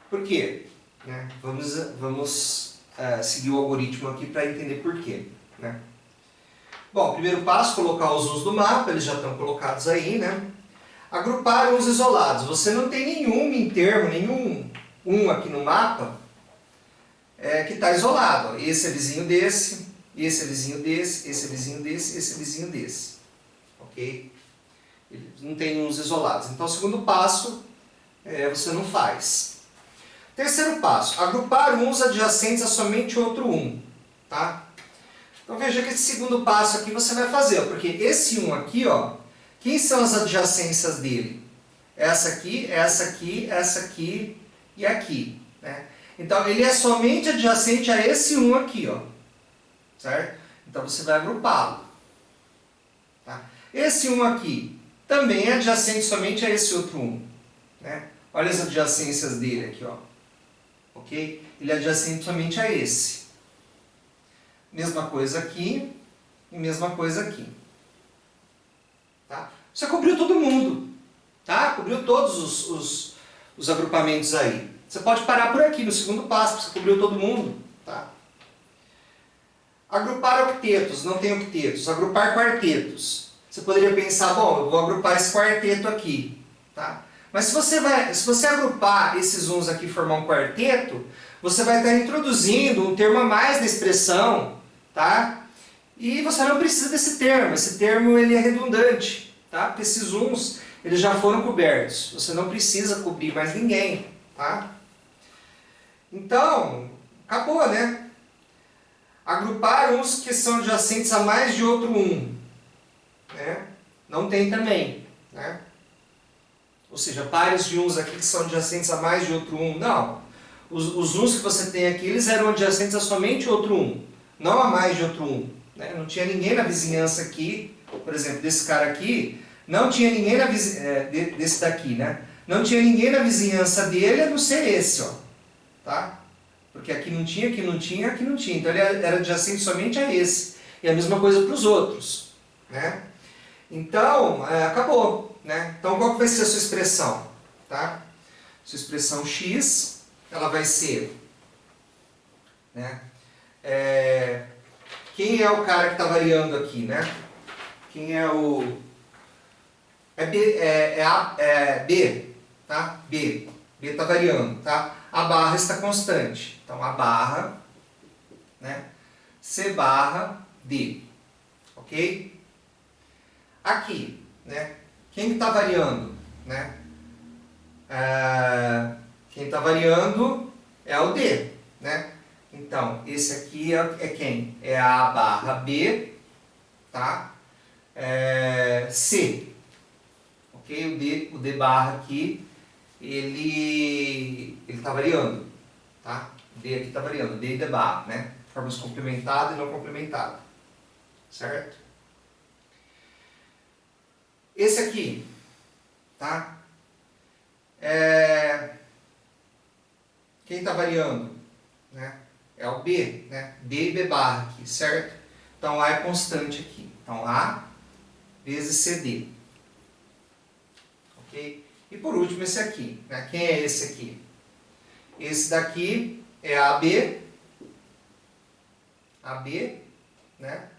Por quê? Né? Vamos seguir o algoritmo aqui para entender por quê. Né? Bom, primeiro passo, colocar os uns do mapa, eles já estão colocados aí, né? Agrupar uns isolados. Você não tem nenhum mintermo, nenhum aqui no mapa que está isolado. Esse é vizinho desse, esse é vizinho desse, esse é vizinho desse, esse é vizinho desse. Ok? Não tem uns isolados. Então, o segundo passo você não faz. Terceiro passo, agrupar uns adjacentes a somente outro um. Tá? Então veja que esse segundo passo aqui você vai fazer, porque esse um aqui, ó, quem são as adjacências dele? Essa aqui, essa aqui, essa aqui e aqui. Né? Então ele é somente adjacente a esse um aqui, ó. Certo? Então você vai agrupá-lo. Tá? Esse um aqui também é adjacente somente a esse outro um. Né? Olha as adjacências dele aqui, ó. Ok? Ele é adjacente somente a esse. Mesma coisa aqui e mesma coisa aqui. Tá? Você cobriu todo mundo. Tá? Cobriu todos os agrupamentos aí. Você pode parar por aqui no segundo passo, você cobriu todo mundo. Tá? Agrupar octetos, não tem octetos. Agrupar quartetos. Você poderia pensar, bom, eu vou agrupar esse quarteto aqui. Tá? Mas se você agrupar esses uns aqui e formar um quarteto, você vai estar introduzindo um termo a mais na expressão, tá? E você não precisa desse termo. Esse termo ele é redundante, tá? Porque esses uns eles já foram cobertos. Você não precisa cobrir mais ninguém, tá? Então, acabou, né? Agrupar uns que são adjacentes a mais de outro um, né? Não tem também, né? Ou seja, pares de uns aqui que são adjacentes a mais de outro um, não. Os uns que você tem aqui, eles eram adjacentes a somente outro um, não a mais de outro um. Né? Não tinha ninguém na vizinhança aqui, por exemplo, desse cara aqui, não tinha ninguém na desse daqui, né? Não tinha ninguém na vizinhança dele, a não ser esse, ó. Tá? Porque aqui não tinha, aqui não tinha, aqui não tinha. Então ele era adjacente somente a esse. E a mesma coisa para os outros. Né? Então, acabou. Né? Então qual que vai ser a sua expressão? Tá? Sua expressão x, ela vai ser... Né? Quem é o cara que está variando aqui? Né? Quem é o... B, tá? B está variando, tá? A barra está constante. Então, a barra, né? C barra D. Ok? Aqui, né? Quem está variando? Né? Quem está variando é o D, né? Então, esse aqui é quem? É a barra B, tá? C. Ok? O D barra aqui, ele está variando, tá? O D aqui está variando, D e D barra, né? Formas complementada e não complementada, certo? Esse aqui, tá? Quem está variando, né? É o B, né? D e B barra aqui, certo? Então A é constante aqui. Então A vezes CD. Ok? E por último esse aqui, né? Quem é esse aqui? Esse daqui é AB, né?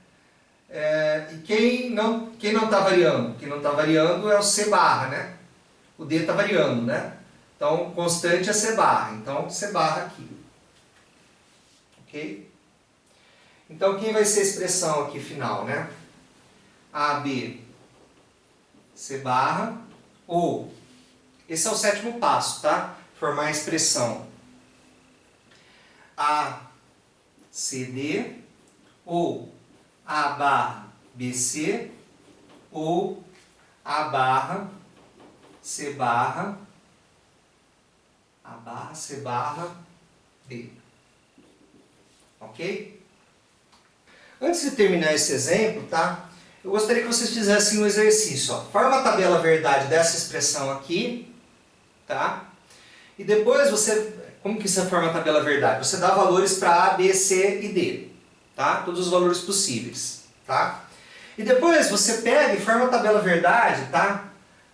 E quem não está variando? Quem não está variando é o C barra, né? O D está variando, né? Então, constante é C barra. Então, C barra aqui. Ok? Então, quem vai ser a expressão aqui final, né? AB, C barra, ou, esse é o sétimo passo, tá? Formar a expressão A, C, D, ou A barra, BC, ou A barra, C barra, A barra, C barra, D. Ok? Antes de terminar esse exemplo, tá? Eu gostaria que vocês fizessem um exercício. Ó. Forma a tabela verdade dessa expressão aqui, tá? E depois você... Como que você forma a tabela verdade? Você dá valores para A, B, C e D, tá? Todos os valores possíveis, tá? E depois você pega e forma a tabela verdade, tá?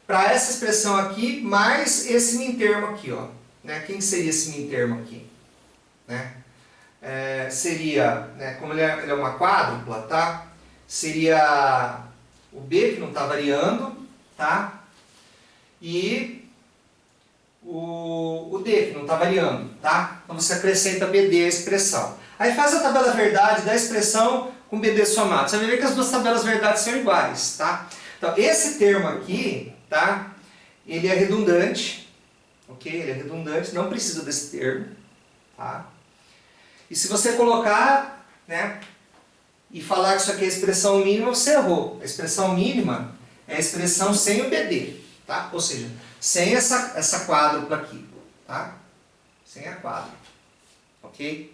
Para essa expressão aqui, mais esse mintermo aqui, ó. Né? Quem seria esse mintermo aqui? Né? Seria, né, como ele é uma quádrupla, tá? Seria o B, que não está variando, tá? E o D, que não está variando, tá? Então você acrescenta BD à expressão. Aí faz a tabela verdade da expressão com BD somado. Você vai ver que as duas tabelas verdades são iguais, tá? Então esse termo aqui, tá? Ele é redundante, ok? Ele é redundante, não precisa desse termo, tá? E se você colocar, né, e falar que isso aqui é a expressão mínima, você errou. A expressão mínima é a expressão sem o BD, tá? Ou seja, sem essa quádrupla aqui, tá? Sem a quádrupla, ok?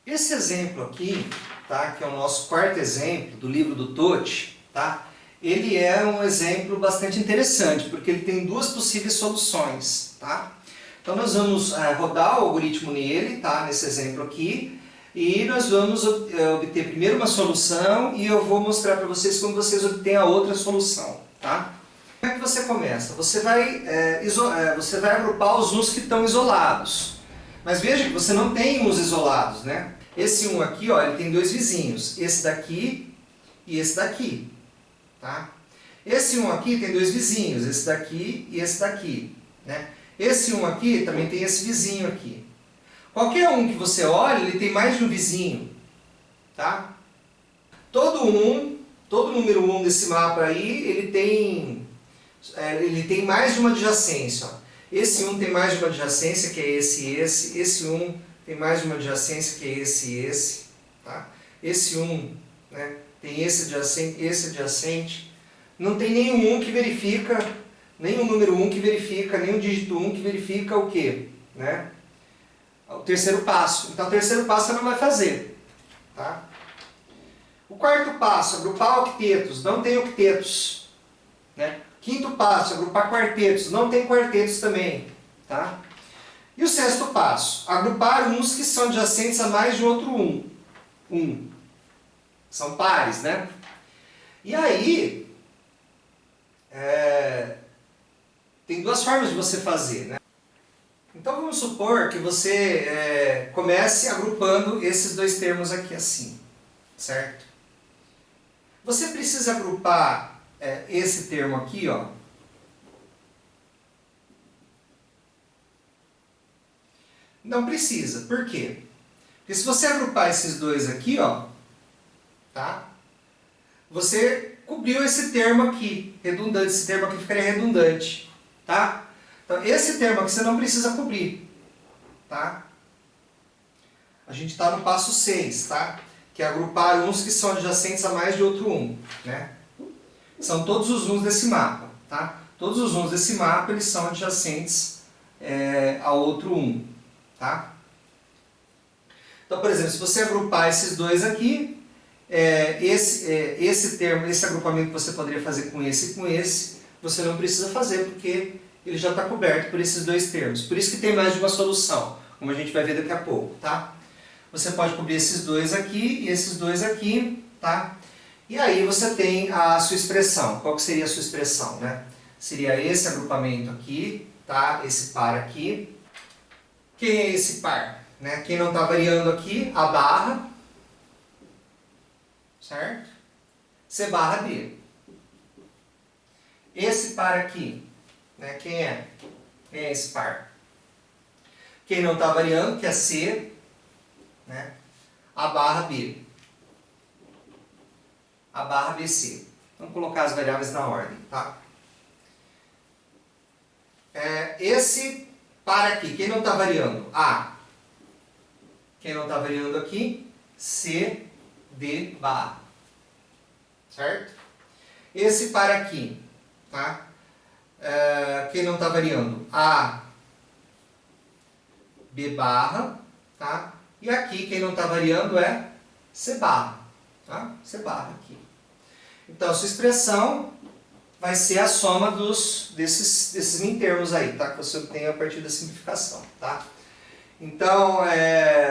Esse exemplo aqui, tá, que é o nosso quarto exemplo do livro do Totti, tá? Ele é um exemplo bastante interessante, porque ele tem duas possíveis soluções, tá? Então nós vamos rodar o algoritmo nele, tá? Nesse exemplo aqui, e nós vamos obter primeiro uma solução e eu vou mostrar para vocês como vocês obtêm a outra solução, tá? Como é que você começa? Você vai agrupar os uns que estão isolados. Mas veja que você não tem uns isolados, né? Esse um aqui, ó, ele tem dois vizinhos, esse daqui e esse daqui, tá? Esse um aqui tem dois vizinhos, esse daqui e esse daqui, né? Esse um aqui também tem esse vizinho aqui. Qualquer um que você olhe, ele tem mais de um vizinho, tá? Todo número 1 desse mapa aí, ele tem mais de uma adjacência, ó. Esse 1 tem mais de uma adjacência, que é esse e esse. Esse 1 tem mais de uma adjacência, que é esse e esse, tá? Esse 1, né, tem esse adjacente. Não tem nenhum 1 que verifica, nenhum número 1 que verifica, nenhum dígito 1 que verifica o quê? Né? O terceiro passo. Então, o terceiro passo você não vai fazer, tá? O quarto passo, agrupar octetos. Não tem octetos, né? Quinto passo, agrupar quartetos. Não tem quartetos também, tá? E o sexto passo, agrupar uns que são adjacentes a mais de outro 1. São pares, né? E aí, tem duas formas de você fazer, né? Então vamos supor que você comece agrupando esses dois termos aqui assim, certo? Você precisa agrupar esse termo aqui, ó. Não precisa. Por quê? Porque se você agrupar esses dois aqui, ó, tá? Você cobriu esse termo aqui, redundante. Esse termo aqui ficaria redundante, tá? Então, esse termo aqui você não precisa cobrir, tá? A gente está no passo 6, tá? Que é agrupar uns que são adjacentes a mais de outro 1, né? São todos os uns desse mapa, tá? Todos os uns desse mapa, eles são adjacentes a outro 1, tá? Então, por exemplo, se você agrupar esses dois aqui, esse termo, esse agrupamento que você poderia fazer com esse e com esse, você não precisa fazer, porque ele já está coberto por esses dois termos. Por isso que tem mais de uma solução, como a gente vai ver daqui a pouco, tá? Você pode cobrir esses dois aqui e esses dois aqui, tá? E aí você tem a sua expressão. Qual que seria a sua expressão, né? Seria esse agrupamento aqui, tá? Esse par aqui. Quem é esse par? Né? Quem não está variando aqui, a barra, certo? C barra D. Esse par aqui, né? Quem é? Quem é esse par? Quem não está variando, que é C, né, A barra B. A barra BC. Vamos colocar as variáveis na ordem, tá? Esse par aqui, quem não está variando? A. Quem não está variando aqui? C, D, barra. Certo? Esse par aqui, tá? Quem não está variando? A, B barra, tá? E aqui, quem não está variando é C barra, tá? C barra aqui. Então, sua expressão vai ser a soma desses mintermos aí, tá? Que você obtém a partir da simplificação, tá? Então,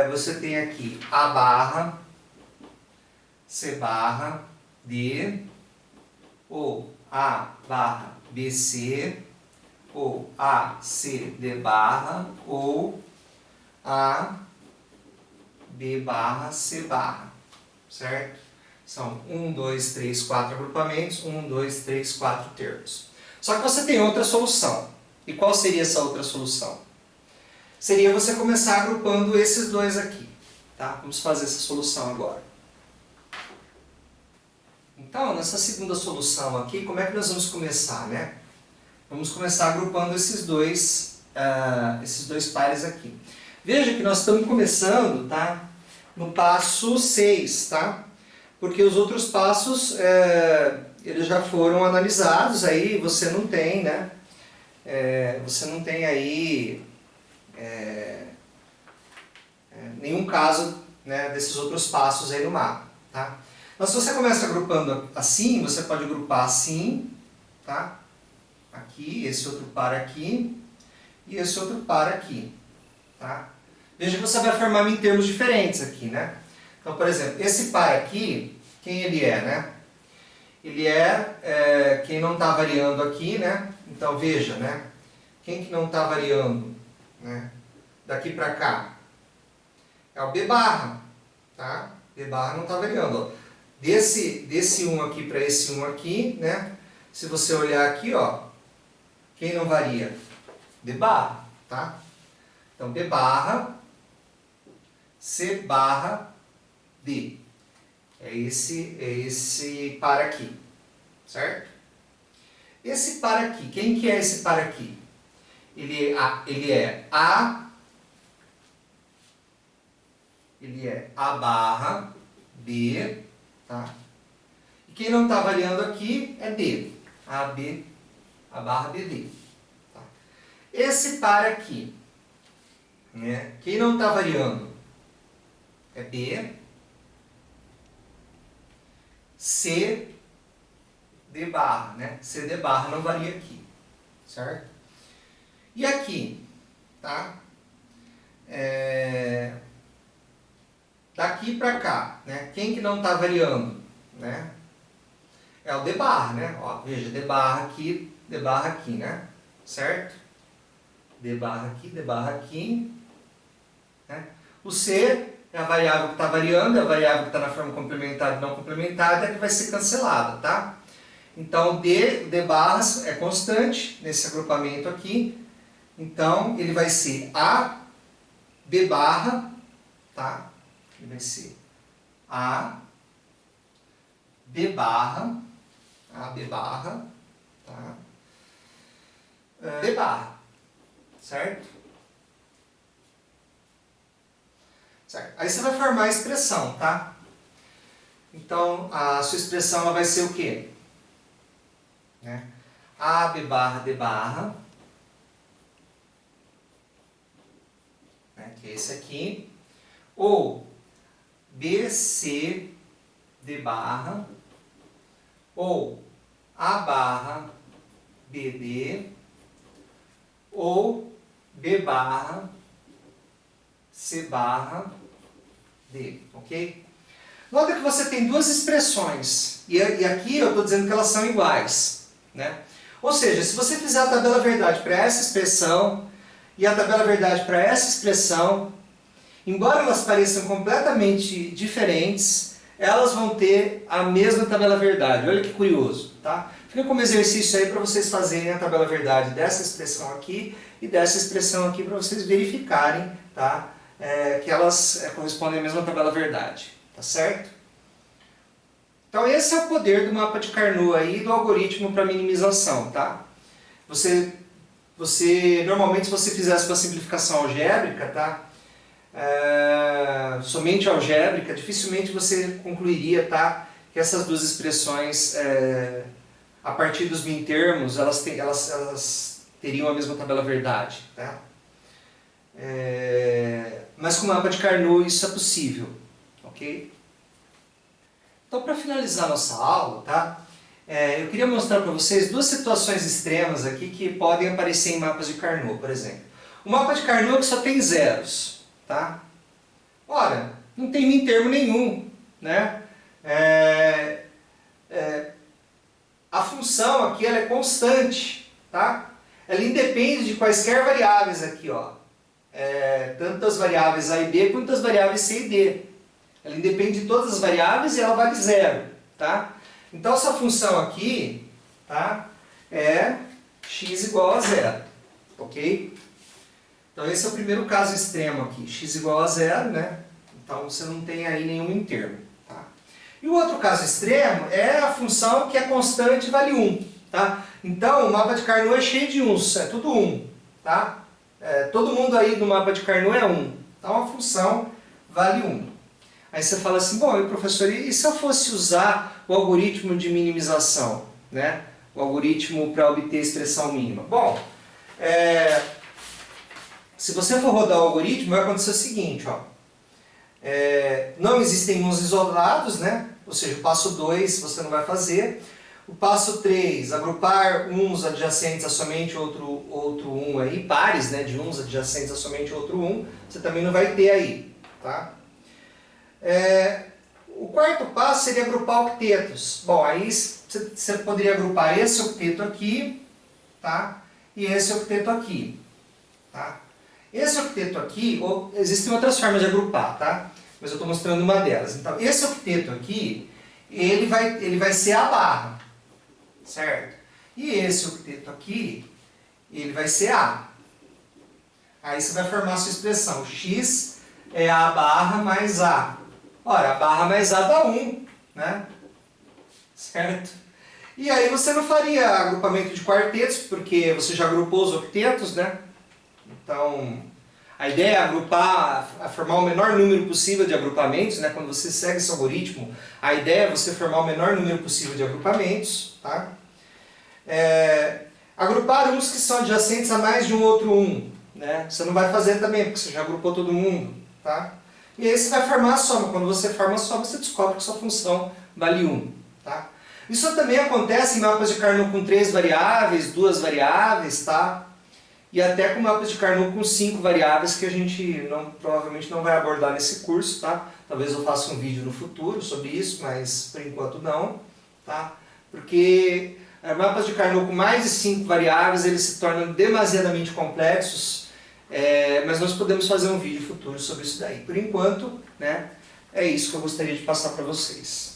você tem aqui A barra, C barra, D, ou A barra, BC, ou A, C, D barra, ou A, B barra, C barra, certo? São 1, 2, 3, 4 agrupamentos, 1, 2, 3, 4 termos. Só que você tem outra solução. E qual seria essa outra solução? Seria você começar agrupando esses dois aqui, tá? Vamos fazer essa solução agora. Então, nessa segunda solução aqui, como é que nós vamos começar, né? Vamos começar agrupando esses dois pares aqui. Veja que nós estamos começando, tá? No passo 6, tá? Porque os outros passos, eles já foram analisados, aí você não tem, né? Você não tem aí nenhum caso, né, desses outros passos aí no mapa, tá? Mas se você começa agrupando assim, você pode agrupar assim, tá? Aqui, esse outro par aqui, e esse outro par aqui, tá? Veja que você vai formar em termos diferentes aqui, né? Então, por exemplo, esse par aqui, quem ele é, né? Ele quem não está variando aqui, né? Então, veja, né? Quem que não está variando, né? Daqui para cá? É o B barra, tá? B barra não está variando, ó. Desse 1 aqui para esse 1 aqui, né? Se você olhar aqui, ó, quem não varia? B barra, tá? Então, B barra, C barra, D. É esse par aqui, certo? Esse par aqui, quem que é esse par aqui? Ele é A barra, B, tá? E quem não está variando aqui é D, A barra BD. Tá? Esse par aqui, né? Quem não está variando é B, C, D barra, né? C, D barra não varia aqui, certo? E aqui, tá? Daqui para cá, né? Quem que não está variando, né? É o D barra, né? Ó, veja, D barra aqui, né? Certo? D barra aqui, né? O C é a variável que está variando, é a variável que está na forma complementar e não complementada, é que vai ser cancelada, tá? Então, D barras é constante nesse agrupamento aqui. Então, ele vai ser A, B barra, tá? Ele vai ser A, B barra, tá? B barra, certo? Certo? Aí você vai formar a expressão, tá? Então, a sua expressão ela vai ser o quê? Né? A, B barra, D barra, né? Que é esse aqui, ou B, C, D barra, ou A barra, BD, ou B barra, C barra, D, ok? Nota que você tem duas expressões, e aqui eu estou dizendo que elas são iguais, né? Ou seja, se você fizer a tabela verdade para essa expressão e a tabela verdade para essa expressão, embora elas pareçam completamente diferentes, elas vão ter a mesma tabela verdade. Olha que curioso, tá? Fica como exercício aí para vocês fazerem a tabela verdade dessa expressão aqui e dessa expressão aqui para vocês verificarem, tá? que elas correspondem à mesma tabela verdade, tá certo? Então esse é o poder do mapa de Carnot aí, do algoritmo para minimização, tá? Normalmente, se você fizesse uma simplificação algébrica, tá? Somente algébrica, dificilmente você concluiria, tá? Que essas duas expressões, a partir dos mintermos, elas teriam a mesma tabela verdade, tá? Mas com o mapa de Carnot isso é possível, ok? Então, para finalizar nossa aula, tá? Eu queria mostrar para vocês duas situações extremas aqui que podem aparecer em mapas de Carnot, por exemplo. O mapa de Carnot que só tem zeros, tá? Ora, não tem mintermo nenhum, né? A função aqui ela é constante, tá? Ela independe de quaisquer variáveis aqui, ó. Tanto das variáveis A e B quanto das variáveis C e D. Ela independe de todas as variáveis e ela vale zero, tá? Então essa função aqui, tá? É x igual a zero, ok? Então esse é o primeiro caso extremo aqui, x igual a zero, né? Então você não tem aí nenhum intermo, tá? E o outro caso extremo é a função que é constante e vale 1, tá? Então o mapa de Carnot é cheio de 1s, é tudo 1, tá? Todo mundo aí no mapa de Carnot é 1, então a função vale 1. Aí você fala assim, bom, professor, e se eu fosse usar o algoritmo de minimização, né? O algoritmo para obter a expressão mínima? Bom, se você for rodar o algoritmo, vai acontecer o seguinte, ó. Não existem uns isolados, né? Ou seja, o passo 2 você não vai fazer. O passo 3, agrupar uns adjacentes a somente outro 1 aí, pares, né, de uns adjacentes a somente outro 1, você também não vai ter aí, tá? O quarto passo seria agrupar octetos. Bom, aí você poderia agrupar esse octeto aqui, tá? E esse octeto aqui, tá? Esse octeto aqui, existem outras formas de agrupar, tá? Mas eu estou mostrando uma delas. Então, esse octeto aqui, ele vai ser a barra, certo? E esse octeto aqui, ele vai ser A. Aí você vai formar a sua expressão. X é A barra mais A. Ora, a barra mais A dá 1, né? Certo? E aí você não faria agrupamento de quartetos, porque você já agrupou os octetos, né? Então, a ideia é agrupar, formar o menor número possível de agrupamentos, né? Quando você segue esse algoritmo, a ideia é você formar o menor número possível de agrupamentos, tá? Agrupar uns que são adjacentes a mais de um outro 1, né? Você não vai fazer também, porque você já agrupou todo mundo, tá? E aí você vai formar a soma. Quando você forma a soma, você descobre que sua função vale 1, tá? Isso também acontece em mapas de Carnot com 3 variáveis, 2 variáveis, tá? E até com mapas de Carnot com 5 variáveis que a gente provavelmente não vai abordar nesse curso, tá? Talvez eu faça um vídeo no futuro sobre isso, mas por enquanto não, tá? Porque mapas de Carnot com mais de 5 variáveis, eles se tornam demasiadamente complexos, mas nós podemos fazer um vídeo futuro sobre isso daí. Por enquanto, né, é isso que eu gostaria de passar para vocês.